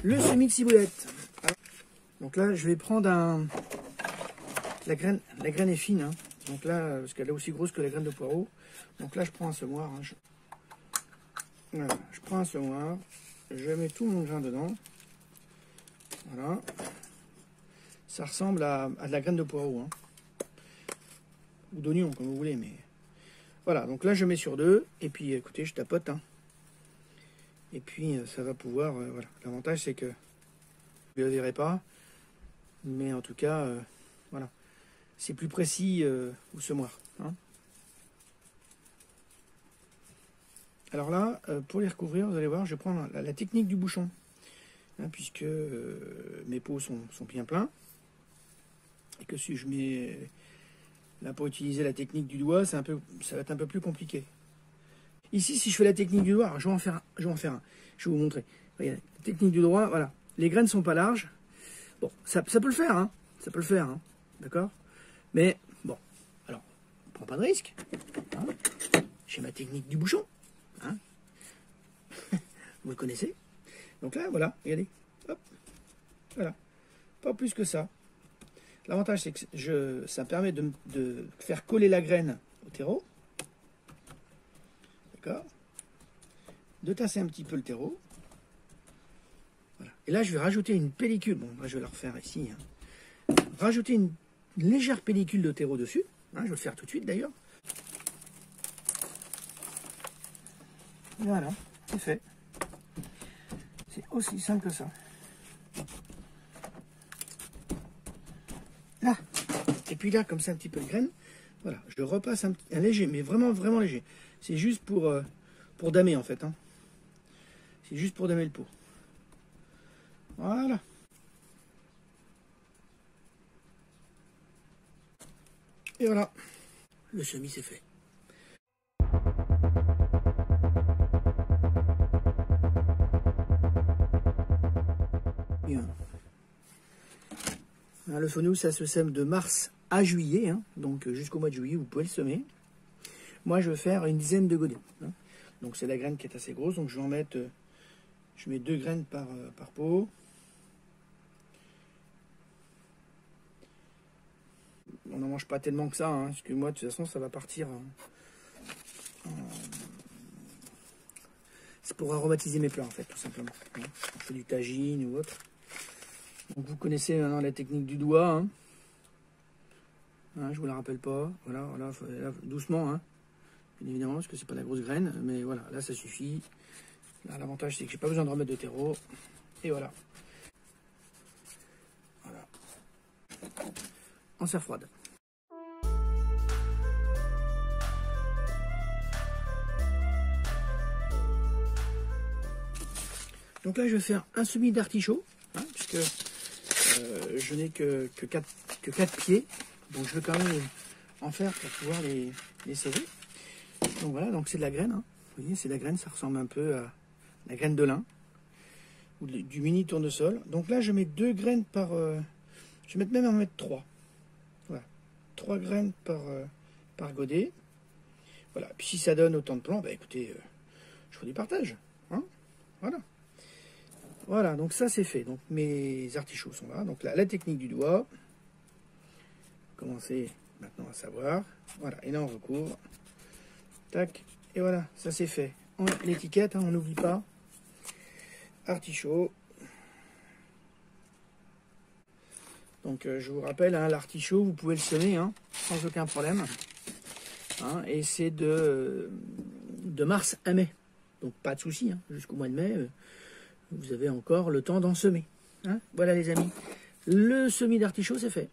le semis de ciboulette. Donc là, je vais prendre la graine est fine, hein. Donc là, parce qu'elle est aussi grosse que la graine de poireau. Donc là, je prends un semoir. Hein. Voilà, je prends un semoir, je mets tout mon grain dedans. Voilà. Ça ressemble à de la graine de poireau, hein. Ou d'oignon, comme vous voulez, mais voilà. Donc là, je mets sur 2, et puis écoutez, je tapote, hein. Et puis ça va pouvoir, voilà. L'avantage, c'est que vous ne le verrez pas, mais en tout cas, voilà, c'est plus précis au semoir, hein. Alors là, pour les recouvrir, vous allez voir, je prends la technique du bouchon, hein, puisque mes pots sont bien pleins, et que si je mets là pour utiliser la technique du doigt, ça va être un peu plus compliqué. Ici, si je fais la technique du doigt, alors je vais en faire un. Je vais vous montrer. Regardez, la technique du doigt, voilà. Les graines sont pas larges. Bon, ça peut le faire, hein. Ça peut le faire, hein. D'accord? Mais bon, alors, on prend pas de risque, hein. J'ai ma technique du bouchon, hein. Vous le connaissez. Donc là, voilà, regardez. Hop. Voilà. Pas plus que ça. L'avantage, c'est que ça me permet de faire coller la graine au terreau. D'accord? De tasser un petit peu le terreau. Voilà. Et là, je vais rajouter une pellicule. Bon, là, je vais la refaire ici, hein. Rajouter une légère pellicule de terreau dessus. Hein, je vais le faire tout de suite, d'ailleurs. Voilà, c'est fait. C'est aussi simple que ça. Là. Et puis là, comme ça, un petit peu de graine. Voilà, je repasse un léger, mais vraiment, vraiment léger. C'est juste pour damer, en fait, hein. C'est juste pour damer le pot. Voilà. Et voilà. Le semis, c'est fait. Bien. Le fenouil, ça se sème de mars à juillet, hein. Donc jusqu'au mois de juillet, vous pouvez le semer. Moi, je vais faire une dizaine de godets, hein. Donc c'est la graine qui est assez grosse, donc je vais en mettre, je mets 2 graines par pot. On n'en mange pas tellement que ça, hein, parce que moi, de toute façon, ça va partir. C'est pour aromatiser mes plats, en fait, tout simplement, hein. Je fais du tagine ou autre. Donc vous connaissez maintenant la technique du doigt, hein. Hein, je vous la rappelle pas. Voilà, voilà, là, doucement, hein. Bien évidemment, parce que c'est pas la grosse graine, mais voilà, là ça suffit. Là, l'avantage, c'est que j'ai pas besoin de remettre de terreau. Et voilà. Voilà. En serre froide. Donc là, je vais faire un semis d'artichaut, hein, puisque je n'ai que 4 pieds. Donc je vais quand même en faire pour pouvoir les sauver. Donc voilà, donc c'est de la graine, hein. Vous voyez, c'est de la graine, ça ressemble un peu à la graine de lin ou du mini tournesol. Donc là, je mets 2 graines par... je vais même en mettre 3. Voilà, 3 graines par godet. Voilà, puis si ça donne autant de plants, bah écoutez, je vous les partage, hein. Voilà. Voilà, donc ça c'est fait. Donc mes artichauts sont là. Donc là, la technique du doigt. Commencez maintenant à savoir. Voilà, et là on recouvre. Tac, et voilà, ça c'est fait. L'étiquette, hein, on n'oublie pas. Artichaut. Donc je vous rappelle, hein, l'artichaut, vous pouvez le semer, hein, sans aucun problème. Hein, et c'est de mars à mai. Donc pas de souci, hein, jusqu'au mois de mai, vous avez encore le temps d'en semer. Hein. Voilà les amis, le semis d'artichaut c'est fait.